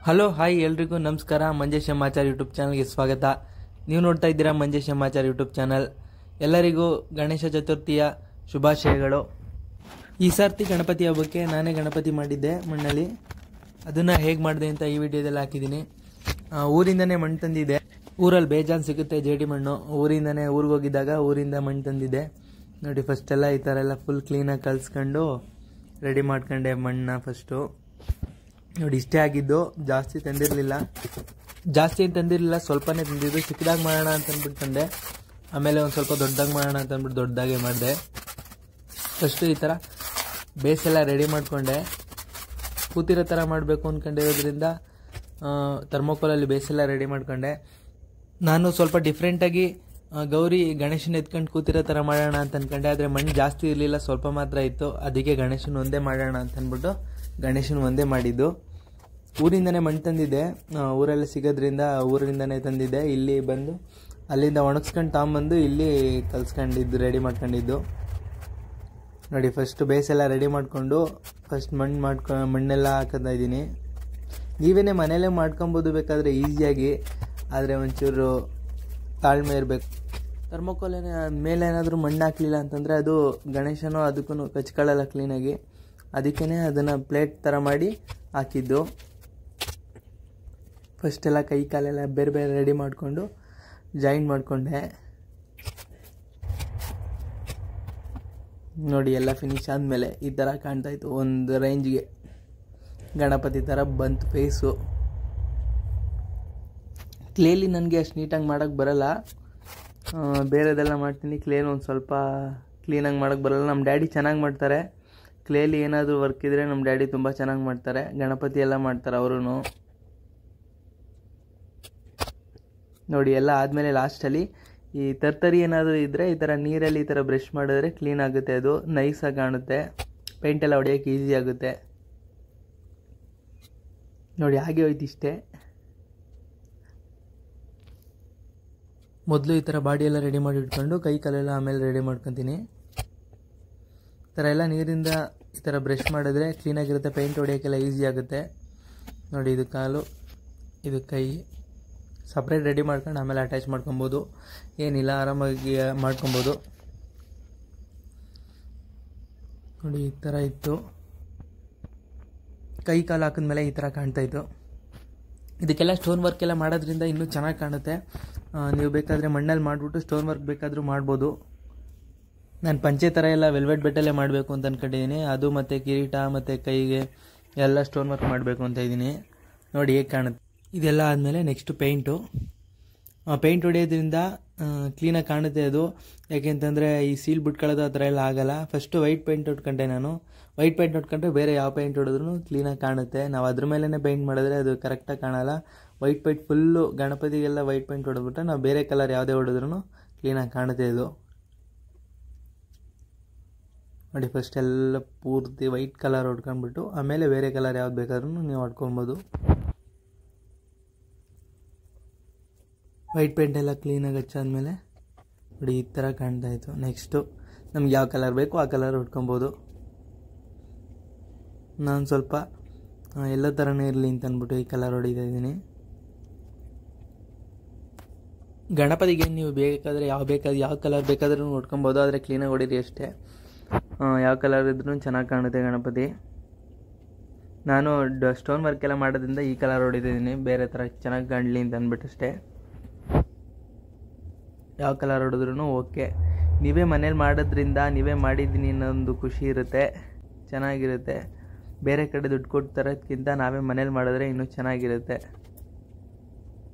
Hello hi ಎಲ್ರಿಗೂ ನಮಸ್ಕಾರ. ಮಂಜೇಶ್ ಸಮಾಚಾರ ಯೂಟ್ಯೂಬ್ ಚಾನಲ್ಗೆ ಸ್ವಾಗತ. ನೀವು ನೋಡ್ತಾ ಇದ್ದೀರಾ ಮಂಜೇಶ್ ಸಮಾಚಾರ ಯೂಟ್ಯೂಬ್ ಚಾನಲ್. ಎಲ್ಲರಿಗೂ ಗಣೇಶ ಚತುರ್ಥಿಯ ಶುಭಾಶಯಗಳು. ಈ ಸರ್ತಿ ಗಣಪತಿ ಹಬ್ಬಕ್ಕೆ ನಾನೇ ಗಣಪತಿ ಮಾಡಿದ್ದೆ ಮಣ್ಣಲ್ಲಿ. ಅದನ್ನು ಹೇಗೆ ಮಾಡಿದೆ ಅಂತ ಈ ವಿಡಿಯೋದಲ್ಲಿ ಹಾಕಿದ್ದೀನಿ. ಊರಿಂದನೇ ಮಣ್ಣು ತಂದಿದ್ದೆ. ಊರಲ್ಲಿ ಬೇಜಾನ್ ಸಿಗುತ್ತೆ ಜೇಡಿ ಮಣ್ಣು. ಊರಿಂದನೇ ಊರಿಗೆ ಹೋಗಿದ್ದಾಗ ಊರಿಂದ ಮಣ್ಣು ತಂದಿದ್ದೆ. ನೋಡಿ ಫಸ್ಟ್ ಎಲ್ಲ ಈ ಥರ ಎಲ್ಲ ಫುಲ್ ಕ್ಲೀನಾಗಿ ಕಲಿಸ್ಕೊಂಡು ರೆಡಿ ಮಾಡ್ಕೊಂಡೆ ಮಣ್ಣನ್ನ ಫಸ್ಟು. ನೋಡಿ ಇಷ್ಟೇ ಆಗಿದ್ದು, ಜಾಸ್ತಿ ತಂದಿರಲಿಲ್ಲ. ಜಾಸ್ತಿ ಏನು ತಂದಿರಲಿಲ್ಲ, ಸ್ವಲ್ಪನೇ ತಂದಿದ್ದು. ಚಿಕ್ಕದಾಗಿ ಮಾಡೋಣ ಅಂತ ಅಂದ್ಬಿಟ್ಟು ತಂದೆ. ಆಮೇಲೆ ಒಂದು ಸ್ವಲ್ಪ ದೊಡ್ಡದಾಗಿ ಮಾಡೋಣ ಅಂತ ಅಂದ್ಬಿಟ್ಟು ದೊಡ್ಡದಾಗೆ ಮಾಡಿದೆ. ಫಸ್ಟು ಈ ಥರ ಬೇಸೆಲ್ಲ ರೆಡಿ ಮಾಡಿಕೊಂಡೆ. ಕೂತಿರೋ ಥರ ಮಾಡಬೇಕು ಅಂದ್ಕೊಂಡಿರೋದ್ರಿಂದ ಥರ್ಮೋಕೋಲಲ್ಲಿ ಬೇಸೆಲ್ಲ ರೆಡಿ ಮಾಡ್ಕೊಂಡೆ. ನಾನು ಸ್ವಲ್ಪ ಡಿಫ್ರೆಂಟಾಗಿ ಗೌರಿ ಗಣೇಶನ ಎತ್ಕೊಂಡು ಕೂತಿರೋ ಥರ ಮಾಡೋಣ ಅಂತ ಅಂದ್ಕೊಂಡೆ. ಆದರೆ ಮಣ್ಣು ಜಾಸ್ತಿ ಇರಲಿಲ್ಲ, ಸ್ವಲ್ಪ ಮಾತ್ರ ಇತ್ತು. ಅದಕ್ಕೆ ಗಣೇಶನ ಒಂದೇ ಮಾಡೋಣ ಅಂತ ಅಂದ್ಬಿಟ್ಟು ಗಣೇಶನ ಒಂದೇ ಮಾಡಿದ್ದು. ಊರಿಂದನೇ ಮಣ್ಣು ತಂದಿದ್ದೆ. ಊರಲ್ಲಿ ಸಿಗೋದ್ರಿಂದ ಊರಿಂದನೇ ತಂದಿದ್ದೆ. ಇಲ್ಲಿ ಬಂದು ಅಲ್ಲಿಂದ ಒಣಗಿಸ್ಕೊಂಡು ತಗೊಂಬಂದು ಇಲ್ಲಿ ಕಲ್ಸ್ಕೊಂಡಿದ್ದು, ರೆಡಿ ಮಾಡ್ಕೊಂಡಿದ್ದು. ನೋಡಿ ಫಸ್ಟ್ ಬೇಸೆಲ್ಲ ರೆಡಿ ಮಾಡಿಕೊಂಡು ಫಸ್ಟ್ ಮಣ್ಣೆಲ್ಲ ಹಾಕೋತಾ ಇದ್ದೀನಿ. ನೀವೇ ಮನೆಯಲ್ಲೇ ಮಾಡ್ಕೊಬೋದು ಬೇಕಾದರೆ ಈಸಿಯಾಗಿ. ಆದರೆ ಒಂಚೂರು ತಾಳ್ಮೆ ಇರಬೇಕು. ಥರ್ಮೋಕೋಲ್ ಮೇಲೆ ಏನಾದರೂ ಮಣ್ಣು ಹಾಕಲಿಲ್ಲ ಅಂತಂದರೆ ಅದು ಗಣೇಶನೋ ಅದಕ್ಕೂ ಕಚ್ಕೊಳ್ಳಲ್ಲ ಕ್ಲೀನಾಗಿ. ಅದಕ್ಕೇ ಅದನ್ನು ಪ್ಲೇಟ್ ಥರ ಮಾಡಿ ಹಾಕಿದ್ದು. ಫಸ್ಟೆಲ್ಲ ಕೈ ಕಾಲೆಲ್ಲ ಬೇರೆ ಬೇರೆ ರೆಡಿ ಮಾಡಿಕೊಂಡು ಜಾಯಿಂಟ್ ಮಾಡಿಕೊಂಡೆ. ನೋಡಿ ಎಲ್ಲ ಫಿನಿಶ್ ಆದಮೇಲೆ ಈ ಥರ ಕಾಣ್ತಾಯಿತ್ತು. ಒಂದು ರೇಂಜ್ಗೆ ಗಣಪತಿ ಥರ ಬಂತು ಫೇಸು. ಕ್ಲೇಲಿ ನನಗೆ ಅಷ್ಟು ನೀಟಾಗಿ ಮಾಡೋಕ್ಕೆ ಬರಲ್ಲ. ಬೇರೆದೆಲ್ಲ ಮಾಡ್ತೀನಿ. ಕ್ಲೇಲಿ ಒಂದು ಸ್ವಲ್ಪ ಕ್ಲೀನಾಗಿ ಮಾಡೋಕ್ಕೆ ಬರಲ್ಲ. ನಮ್ಮ ಡ್ಯಾಡಿ ಚೆನ್ನಾಗಿ ಮಾಡ್ತಾರೆ. ಕ್ಲೇಲಿ ಏನಾದರೂ ವರ್ಕ್ ಇದ್ದರೆ ನಮ್ಮ ಡ್ಯಾಡಿ ತುಂಬ ಚೆನ್ನಾಗಿ ಮಾಡ್ತಾರೆ. ಗಣಪತಿ ಎಲ್ಲ ಮಾಡ್ತಾರೆ ಅವರು. ನೋಡಿ ಎಲ್ಲ ಆದಮೇಲೆ ಲಾಸ್ಟಲ್ಲಿ ಈ ತರ್ತರಿ ಏನಾದರೂ ಇದ್ದರೆ ಈ ಥರ ನೀರಲ್ಲಿ ಈ ಥರ ಬ್ರಷ್ ಮಾಡಿದ್ರೆ ಕ್ಲೀನ್ ಆಗುತ್ತೆ. ಅದು ನೈಸಾಗಿ ಕಾಣುತ್ತೆ. ಪೇಂಟೆಲ್ಲ ಹೊಡೆಯೋಕ್ಕೆ ಈಸಿ ಆಗುತ್ತೆ. ನೋಡಿ ಹಾಗೆ ಹೋಯ್ತು ಇಷ್ಟೇ. ಮೊದಲು ಈ ಥರ ಬಾಡಿ ಎಲ್ಲ ರೆಡಿ ಮಾಡಿ ಇಟ್ಕೊಂಡು ಕೈ ಕಾಲೆಲ್ಲ ಆಮೇಲೆ ರೆಡಿ ಮಾಡ್ಕೊತೀನಿ. ಈ ಥರ ಎಲ್ಲ ನೀರಿಂದ ಈ ಥರ ಬ್ರಷ್ ಮಾಡಿದ್ರೆ ಕ್ಲೀನಾಗಿರುತ್ತೆ. ಪೇಂಟ್ ಹೊಡೆಯೋಕ್ಕೆಲ್ಲ ಈಸಿ ಆಗುತ್ತೆ. ನೋಡಿ ಇದು ಕಾಲು, ಇದು ಕೈ ಸಪ್ರೇಟ್ ರೆಡಿ ಮಾಡ್ಕೊಂಡು ಆಮೇಲೆ ಅಟ್ಯಾಚ್ ಮಾಡ್ಕೊಬೋದು. ಏನಿಲ್ಲ, ಆರಾಮಾಗಿ ಮಾಡ್ಕೊಬೋದು. ನೋಡಿ ಈ ಥರ ಇತ್ತು. ಕೈ ಕಾಲು ಹಾಕಿದ್ಮೇಲೆ ಈ ಥರ ಕಾಣ್ತಾಯಿತ್ತು. ಇದಕ್ಕೆಲ್ಲ ಸ್ಟೋನ್ ವರ್ಕ್ ಎಲ್ಲ ಮಾಡೋದ್ರಿಂದ ಇನ್ನೂ ಚೆನ್ನಾಗಿ ಕಾಣುತ್ತೆ. ನೀವು ಬೇಕಾದರೆ ಮಣ್ಣಲ್ಲಿ ಮಾಡಿಬಿಟ್ಟು ಸ್ಟೋನ್ ವರ್ಕ್ ಬೇಕಾದರೂ ಮಾಡ್ಬೋದು. ನಾನು ಪಂಚೆ ಥರ ಎಲ್ಲ ವೆಲ್ವೆಟ್ ಬೆಟ್ಟಲ್ಲೇ ಮಾಡಬೇಕು ಅಂತ ಅಂದ್ಕೊಂಡಿದ್ದೀನಿ. ಅದು ಮತ್ತು ಕಿರೀಟ ಮತ್ತು ಕೈಗೆ ಎಲ್ಲ ಸ್ಟೋನ್ ವರ್ಕ್ ಮಾಡಬೇಕು ಅಂತ ಇದ್ದೀನಿ. ನೋಡಿ ಹೇಗೆ ಕಾಣುತ್ತೆ. ಇದೆಲ್ಲ ಆದಮೇಲೆ ನೆಕ್ಸ್ಟು ಪೇಂಟು. ಪೇಂಟ್ ಹೊಡೆಯೋದ್ರಿಂದ ಕ್ಲೀನಾಗಿ ಕಾಣುತ್ತೆ ಅದು. ಯಾಕೆಂತಂದರೆ ಈ ಸೀಲ್ ಬಿಟ್ಕೊಳ್ಳೋದು ಆ ಥರ ಎಲ್ಲ ಆಗೋಲ್ಲ. ಫಸ್ಟು ವೈಟ್ ಪೇಂಟ್ ಹೊಡ್ಕೊಂಡೆ ನಾನು. ವೈಟ್ ಪೇಂಟ್ ಹೊಡ್ಕೊಂಡ್ರೆ ಬೇರೆ ಯಾವ ಪೇಂಟ್ ಹೊಡೆದ್ರೂ ಕ್ಲೀನಾಗಿ ಕಾಣುತ್ತೆ. ನಾವು ಅದ್ರ ಮೇಲೇ ಪೇಂಟ್ ಮಾಡಿದ್ರೆ ಅದು ಕರೆಕ್ಟಾಗಿ ಕಾಣಲ್ಲ. ವೈಟ್ ಪೇಂಟ್ ಫುಲ್ಲು ಗಣಪತಿಗೆಲ್ಲ ವೈಟ್ ಪೇಂಟ್ ಹೊಡೆದ್ಬಿಟ್ಟು ನಾವು ಬೇರೆ ಕಲರ್ ಯಾವುದೇ ಹೊಡೆದ್ರೂ ಕ್ಲೀನಾಗಿ ಕಾಣುತ್ತೆ ಇದು. ನೋಡಿ ಫಸ್ಟ್ ಎಲ್ಲ ಪೂರ್ತಿ ವೈಟ್ ಕಲರ್ ಹೊಡ್ಕೊಂಡ್ಬಿಟ್ಟು ಆಮೇಲೆ ಬೇರೆ ಕಲರ್ ಯಾವ್ದು ಬೇಕಾದ್ರೂ ನೀವು ಹೊಡ್ಕೊಬೋದು. ವೈಟ್ ಪೇಂಟ್ ಎಲ್ಲ ಕ್ಲೀನಾಗಿ ಹಚ್ಚಾದ್ಮೇಲೆ ನೋಡಿ ಈ ಥರ ಕಾಣ್ತಾಯಿತ್ತು. ನೆಕ್ಸ್ಟು ನಮ್ಗೆ ಯಾವ ಕಲರ್ ಬೇಕು ಆ ಕಲರ್ ಹೊಡ್ಕೊಬೋದು. ನಾನು ಸ್ವಲ್ಪ ಎಲ್ಲ ಥರನೇ ಇರಲಿ ಅಂತ ಅಂದ್ಬಿಟ್ಟು ಈ ಕಲರ್ ಹೊಡಿತಾ ಇದ್ದೀನಿ. ಗಣಪತಿಗೆ ನೀವು ಬೇಕಾದರೆ ಯಾವ ಕಲರ್ ಬೇಕಾದ್ರೂ ಹೊಡ್ಕೊಬೋದು. ಆದರೆ ಕ್ಲೀನಾಗಿ ಹೊಡೀರಿ ಅಷ್ಟೇ. ಯಾವ ಕಲರ್ ಇದ್ರೂ ಚೆನ್ನಾಗಿ ಕಾಣುತ್ತೆ ಗಣಪತಿ. ನಾನು ಸ್ಟೋನ್ ವರ್ಕ್ ಎಲ್ಲ ಮಾಡೋದ್ರಿಂದ ಈ ಕಲರ್ ಹೊಡಿತಿದ್ದೀನಿ, ಬೇರೆ ಥರ ಚೆನ್ನಾಗಿ ಕಾಣಲಿ ಅಂತ ಅಂದ್ಬಿಟ್ಟು ಅಷ್ಟೇ. ಯಾವ ಕಲರ್ ಹೊಡೆದ್ರೂ ಓಕೆ. ನೀವೇ ಮನೇಲಿ ಮಾಡೋದ್ರಿಂದ ನೀವೇ ಮಾಡಿದ್ದೀನಿ ಅನ್ನೋದು ಖುಷಿ ಇರುತ್ತೆ, ಚೆನ್ನಾಗಿರುತ್ತೆ. ಬೇರೆ ಕಡೆ ದುಡ್ಡು ಕೊಟ್ಟು ತರೋದಕ್ಕಿಂತ ನಾವೇ ಮನೇಲಿ ಮಾಡಿದ್ರೆ ಇನ್ನೂ ಚೆನ್ನಾಗಿರುತ್ತೆ.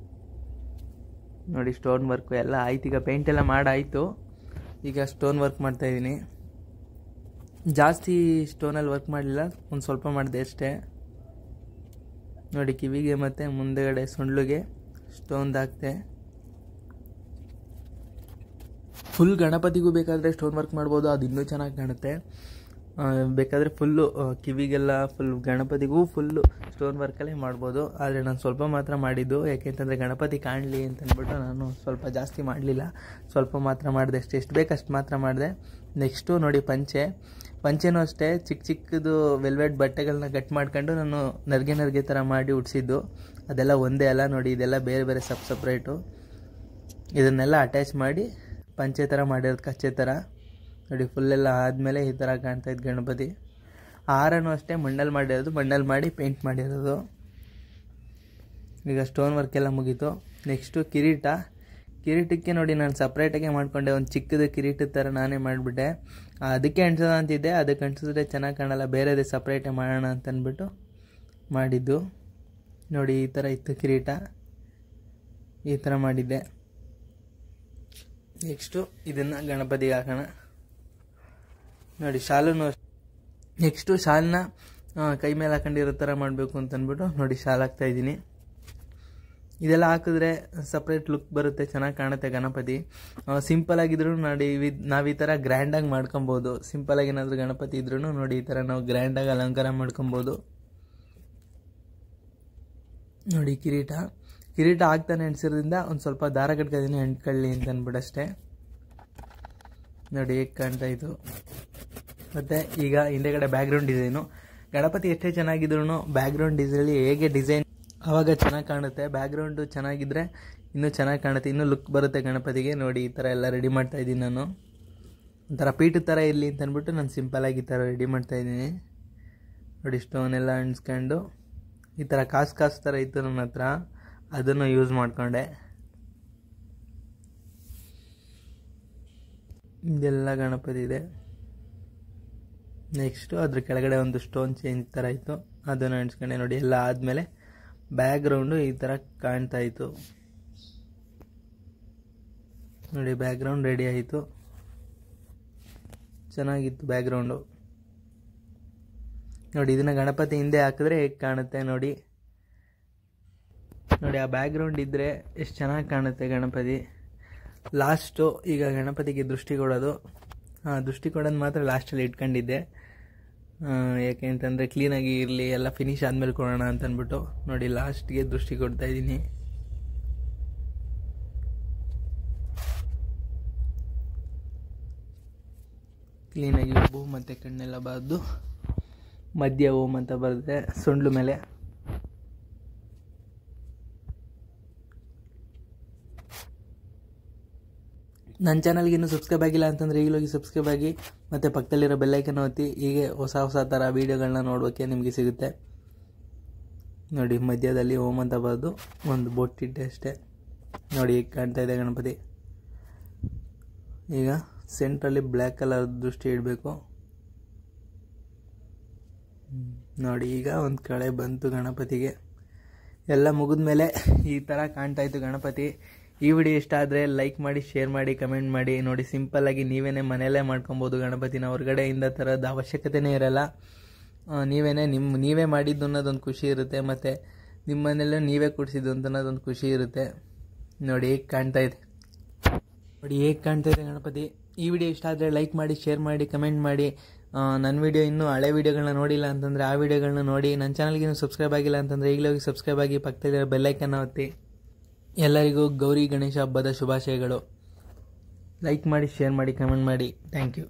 ನೋಡಿ ಸ್ಟೋನ್ ವರ್ಕು ಎಲ್ಲ ಆಯ್ತು. ಈಗ ಪೇಂಟ್ ಎಲ್ಲ ಮಾಡಾಯಿತು. ಈಗ ಸ್ಟೋನ್ ವರ್ಕ್ ಮಾಡ್ತಾಯಿದ್ದೀನಿ. ಜಾಸ್ತಿ ಸ್ಟೋನಲ್ಲಿ ವರ್ಕ್ ಮಾಡಲಿಲ್ಲ, ಒಂದು ಸ್ವಲ್ಪ ಮಾಡಿದೆ ಅಷ್ಟೇ. ನೋಡಿ ಕಿವಿಗೆ ಮತ್ತು ಮುಂದೆಗಡೆ ಸೊಂಡ್ಲಿಗೆ ಸ್ಟೋನ್ದು ಹಾಕ್ತೆ. ಫುಲ್ ಗಣಪತಿಗೂ ಬೇಕಾದರೆ ಸ್ಟೋನ್ ವರ್ಕ್ ಮಾಡ್ಬೋದು, ಅದು ಇನ್ನೂ ಚೆನ್ನಾಗಿ ಕಾಣುತ್ತೆ. ಬೇಕಾದರೆ ಫುಲ್ಲು ಕಿವಿಗೆಲ್ಲ ಫುಲ್ ಗಣಪತಿಗೂ ಫುಲ್ಲು ಸ್ಟೋನ್ ವರ್ಕಲ್ಲೇ ಮಾಡ್ಬೋದು. ಆದರೆ ನಾನು ಸ್ವಲ್ಪ ಮಾತ್ರ ಮಾಡಿದ್ದು, ಯಾಕೆಂತಂದರೆ ಗಣಪತಿ ಕಾಣಲಿ ಅಂತಂದ್ಬಿಟ್ಟು ನಾನು ಸ್ವಲ್ಪ ಜಾಸ್ತಿ ಮಾಡಲಿಲ್ಲ. ಸ್ವಲ್ಪ ಮಾತ್ರ ಮಾಡಿದೆ ಅಷ್ಟೇ. ಎಷ್ಟು ಬೇಕಷ್ಟು ಮಾತ್ರ ಮಾಡಿದೆ. ನೆಕ್ಸ್ಟು ನೋಡಿ ಪಂಚೆನೂ ಅಷ್ಟೇ ಚಿಕ್ಕ ಚಿಕ್ಕದು ವೆಲ್ವೆಟ್ ಬಟ್ಟೆಗಳನ್ನ ಕಟ್ ಮಾಡ್ಕೊಂಡು ನಾನು ನರ್ಗೆ ಥರ ಮಾಡಿ ಉಡ್ಸಿದ್ದು. ಅದೆಲ್ಲ ಒಂದೇ ಅಲ್ಲ ನೋಡಿ, ಇದೆಲ್ಲ ಬೇರೆ ಬೇರೆ ಸಪ್ರೇಟು. ಇದನ್ನೆಲ್ಲ ಅಟ್ಯಾಚ್ ಮಾಡಿ ಪಂಚೆ ಥರ ಮಾಡಿರೋದು, ಕಚ್ಚೆ ಥರ ನೋಡಿ. ಫುಲ್ಲೆಲ್ಲ ಆದಮೇಲೆ ಈ ಥರ ಕಾಣ್ತಾಯಿದ್ದು ಗಣಪತಿ. ಹಾರನೂ ಅಷ್ಟೇ ಮಣ್ಣಲ್ಲಿ ಮಾಡಿರೋದು, ಮಣ್ಣಲ್ಲಿ ಮಾಡಿ ಪೇಂಟ್ ಮಾಡಿರೋದು. ಈಗ ಸ್ಟೋನ್ ವರ್ಕ್ ಎಲ್ಲ ಮುಗೀತು. ನೆಕ್ಸ್ಟು ಕಿರೀಟಕ್ಕೆ ನೋಡಿ ನಾನು ಸಪ್ರೇಟಾಗೆ ಮಾಡಿಕೊಂಡೆ, ಒಂದು ಚಿಕ್ಕದು ಕಿರೀಟದ ಥರ ನಾನೇ ಮಾಡಿಬಿಟ್ಟೆ. ಅದಕ್ಕೆ ಅಂಟಿಸೋದು ಅಂತಿದ್ದೆ, ಅದಕ್ಕೆ ಅಂಟಿಸಿದ್ರೆ ಚೆನ್ನಾಗಿ ಕಾಣಲ್ಲ, ಬೇರೆದೇ ಸಪ್ರೇಟೇ ಮಾಡೋಣ ಅಂತಂದ್ಬಿಟ್ಟು ಮಾಡಿದ್ದು. ನೋಡಿ ಈ ಥರ ಇತ್ತು ಕಿರೀಟ, ಈ ಥರ ಮಾಡಿದ್ದೆ. ನೆಕ್ಸ್ಟು ಇದನ್ನು ಗಣಪತಿಗೆ ಹಾಕೋಣ. ನೋಡಿ ಶಾಲೂ ನೆಕ್ಸ್ಟು ಶಾಲನ್ನ ಕೈ ಮೇಲೆ ಹಾಕೊಂಡಿರೋ ಥರ ಮಾಡಬೇಕು ಅಂತಂದ್ಬಿಟ್ಟು ನೋಡಿ ಶಾಲು ಹಾಕ್ತಾಯಿದ್ದೀನಿ. ಇದೆಲ್ಲ ಹಾಕಿದ್ರೆ ಸಪ್ರೇಟ್ ಲುಕ್ ಬರುತ್ತೆ, ಚೆನ್ನಾಗಿ ಕಾಣುತ್ತೆ ಗಣಪತಿ. ಸಿಂಪಲ್ ಆಗಿದ್ರು ನೋಡಿ ನಾವು ಈ ಥರ ಗ್ರ್ಯಾಂಡಾಗಿ ಮಾಡ್ಕೊಬೋದು. ಸಿಂಪಲಾಗಿ ಏನಾದರೂ ಗಣಪತಿ ಇದ್ರೂ ನೋಡಿ ಈ ಥರ ನಾವು ಗ್ರ್ಯಾಂಡಾಗಿ ಅಲಂಕಾರ ಮಾಡ್ಕೊಬೋದು. ನೋಡಿ ಕಿರೀಟ ಹಾಕ್ತಾನೆ ಎಣ್ಸಿರೋದ್ರಿಂದ ಒಂದು ಸ್ವಲ್ಪ ದಾರ ಕಟ್ಕೋತೀನಿ ಅಂಟ್ಕೊಳ್ಳಿ ಅಂತ ಅಂದ್ಬಿಟ್ಟು ಅಷ್ಟೇ. ನೋಡಿ ಹೇಗೆ ಕಾಣ್ತಾಯಿತ್ತು. ಮತ್ತು ಈಗ ಹಿಂದೆಗಡೆ ಬ್ಯಾಕ್ಗ್ರೌಂಡ್ ಡಿಸೈನು, ಗಣಪತಿ ಎಷ್ಟೇ ಚೆನ್ನಾಗಿದ್ರು ಬ್ಯಾಕ್ಗ್ರೌಂಡ್ ಹೇಗೆ ಡಿಸೈನ್ ಆವಾಗ ಚೆನ್ನಾಗಿ ಕಾಣುತ್ತೆ. ಬ್ಯಾಕ್ಗ್ರೌಂಡು ಚೆನ್ನಾಗಿದ್ದರೆ ಇನ್ನೂ ಚೆನ್ನಾಗಿ ಕಾಣುತ್ತೆ, ಇನ್ನೂ ಲುಕ್ ಬರುತ್ತೆ ಗಣಪತಿಗೆ. ನೋಡಿ ಈ ಥರ ಎಲ್ಲ ರೆಡಿ ಮಾಡ್ತಾಯಿದ್ದೀನಿ ನಾನು. ಒಂಥರ ಪೀಠದ ಥರ ಇರಲಿ ಅಂತ ಅಂದ್ಬಿಟ್ಟು ನಾನು ಸಿಂಪಲಾಗಿ ಈ ಥರ ರೆಡಿ ಮಾಡ್ತಾಯಿದ್ದೀನಿ. ನೋಡಿ ಸ್ಟೋನೆಲ್ಲ ಅಂಟಿಸ್ಕೊಂಡು ಈ ಥರ ಕಾಸು ಥರ ಇತ್ತು ನನ್ನ ಹತ್ರ, ಅದನ್ನು ಯೂಸ್ ಮಾಡಿಕೊಂಡೆ. ಇದೆಲ್ಲ ಗಣಪತಿ ಇದೆ. ನೆಕ್ಸ್ಟು ಅದ್ರ ಕೆಳಗಡೆ ಒಂದು ಸ್ಟೋನ್ ಚೇಂಜ್ ಥರ ಇತ್ತು, ಅದನ್ನು ಅಂಟಿಸ್ಕೊಂಡೆ. ನೋಡಿ ಎಲ್ಲ ಆದಮೇಲೆ ಬ್ಯಾಕ್ಗ್ರೌಂಡು ಈ ಥರ ಕಾಣ್ತಾಯಿತ್ತು. ನೋಡಿ ಬ್ಯಾಕ್ಗ್ರೌಂಡ್ ರೆಡಿ ಆಯಿತು, ಚೆನ್ನಾಗಿತ್ತು ಬ್ಯಾಕ್ಗ್ರೌಂಡು. ನೋಡಿ ಇದನ್ನು ಗಣಪತಿ ಹಿಂದೆ ಹಾಕಿದ್ರೆ ಹೇಗೆ ಕಾಣುತ್ತೆ ನೋಡಿ. ನೋಡಿ ಆ ಬ್ಯಾಕ್ಗ್ರೌಂಡ್ ಇದ್ದರೆ ಎಷ್ಟು ಚೆನ್ನಾಗಿ ಕಾಣುತ್ತೆ ಗಣಪತಿ. ಲಾಸ್ಟು ಈಗ ಗಣಪತಿಗೆ ದೃಷ್ಟಿ ಕೊಡೋದು. ದೃಷ್ಟಿ ಕೊಡೋದು ಮಾತ್ರ ಲಾಸ್ಟಲ್ಲಿ ಇಟ್ಕೊಂಡಿದ್ದೆ, ಯಾಕೆ ಅಂತಂದರೆ ಕ್ಲೀನಾಗಿ ಇರಲಿ, ಎಲ್ಲ ಫಿನಿಶ್ ಆದಮೇಲೆ ಕೊಡೋಣ ಅಂತಂದ್ಬಿಟ್ಟು. ನೋಡಿ ಲಾಸ್ಟ್ಗೆ ದೃಷ್ಟಿ ಕೊಡ್ತಾಯಿದ್ದೀನಿ. ಕ್ಲೀನಾಗಿ ಹೂವು ಮತ್ತು ಕಣ್ಣೆಲ್ಲ ಬಾರ್ದು ಮಧ್ಯ ಓಂ ಅಂತ ಬರೆದ್ರೆ ಸೊಂಡ್ಲು ಮೇಲೆ. ನನ್ನ ಚಾನಲ್ಗೆ ಇನ್ನೂ ಸಬ್ಸ್ಕ್ರೈಬ್ ಆಗಿಲ್ಲ ಅಂತಂದರೆ ಈಗಲೋಗಿ ಸಬ್ಸ್ಕ್ರೈಬ್ ಆಗಿ, ಮತ್ತು ಪಕ್ಕದಲ್ಲಿರೋ ಬೆಲ್ಲೈಕನ್ ಒತ್ತಿ. ಹೀಗೆ ಹೊಸ ಥರ ವೀಡಿಯೋಗಳನ್ನ ನೋಡೋಕ್ಕೆ ನಿಮಗೆ ಸಿಗುತ್ತೆ. ನೋಡಿ ಮಧ್ಯದಲ್ಲಿ ಓಂ ಅಂತ ಬರೆದು ಒಂದು ಬೊಟ್ಟಿಟ್ಟೆ ಅಷ್ಟೇ. ನೋಡಿ ಈಗ ಕಾಣ್ತಾಯಿದೆ ಗಣಪತಿ. ಈಗ ಸೆಂಟ್ರಲ್ಲಿ ಬ್ಲ್ಯಾಕ್ ಕಲರ್ ದೃಷ್ಟಿ ಇಡಬೇಕು. ನೋಡಿ ಈಗ ಒಂದು ಕಳೆ ಬಂತು ಗಣಪತಿಗೆ. ಎಲ್ಲ ಮುಗಿದ್ಮೇಲೆ ಈ ಥರ ಕಾಣ್ತಾಯಿತ್ತು ಗಣಪತಿ. ಈ ವಿಡಿಯೋ ಇಷ್ಟ ಆದರೆ ಲೈಕ್ ಮಾಡಿ, ಶೇರ್ ಮಾಡಿ, ಕಮೆಂಟ್ ಮಾಡಿ. ನೋಡಿ ಸಿಂಪಲ್ಲಾಗಿ ನೀವೇ ಮನೆಯಲ್ಲೇ ಮಾಡ್ಕೊಬೋದು ಗಣಪತಿನ, ಹೊರಗಡೆಯಿಂದ ಥರದ ಅವಶ್ಯಕತೆಯೇ ಇರಲ್ಲ. ನೀವೇ ಮಾಡಿದ್ದು ಅನ್ನೋದೊಂದು ಖುಷಿ ಇರುತ್ತೆ, ಮತ್ತು ನಿಮ್ಮ ಮನೆಯಲ್ಲೂ ನೀವೇ ಕೊಡಿಸಿದ್ದು ಅಂತ ಅನ್ನೋದೊಂದು ಖುಷಿ ಇರುತ್ತೆ. ನೋಡಿ ಹೇಗೆ ಕಾಣ್ತಾಯಿದೆ, ಗಣಪತಿ. ಈ ವಿಡಿಯೋ ಇಷ್ಟ ಆದರೆ ಲೈಕ್ ಮಾಡಿ, ಶೇರ್ ಮಾಡಿ, ಕಮೆಂಟ್ ಮಾಡಿ. ನನ್ನ ವಿಡಿಯೋ ಇನ್ನೂ ಹಳೆ ವೀಡಿಯೋಗಳನ್ನ ನೋಡಿಲ್ಲ ಅಂತಂದರೆ ಆ ವಿಡಿಯೋಗಳನ್ನ ನೋಡಿ. ನನ್ನ ಚಾನಲ್ಗೆ ಇನ್ನೂ ಸಬ್ಸ್ಕ್ರೈಬ್ ಆಗಿಲ್ಲ ಅಂತಂದರೆ ಈಗಲೇ ಹೋಗಿ ಸಬ್ಸ್ಕ್ರೈಬ್ ಆಗಿ, ಪಕ್ಕದಲ್ಲಿರೋ ಬೆಲ್ಲೈಕನ್ನ ಒತ್ತಿ. ಎಲ್ಲರಿಗೂ ಗೌರಿ ಗಣೇಶ ಹಬ್ಬದ ಶುಭಾಶಯಗಳು. ಲೈಕ್ ಮಾಡಿ, ಶೇರ್ ಮಾಡಿ, ಕಮೆಂಟ್ ಮಾಡಿ. Thank you.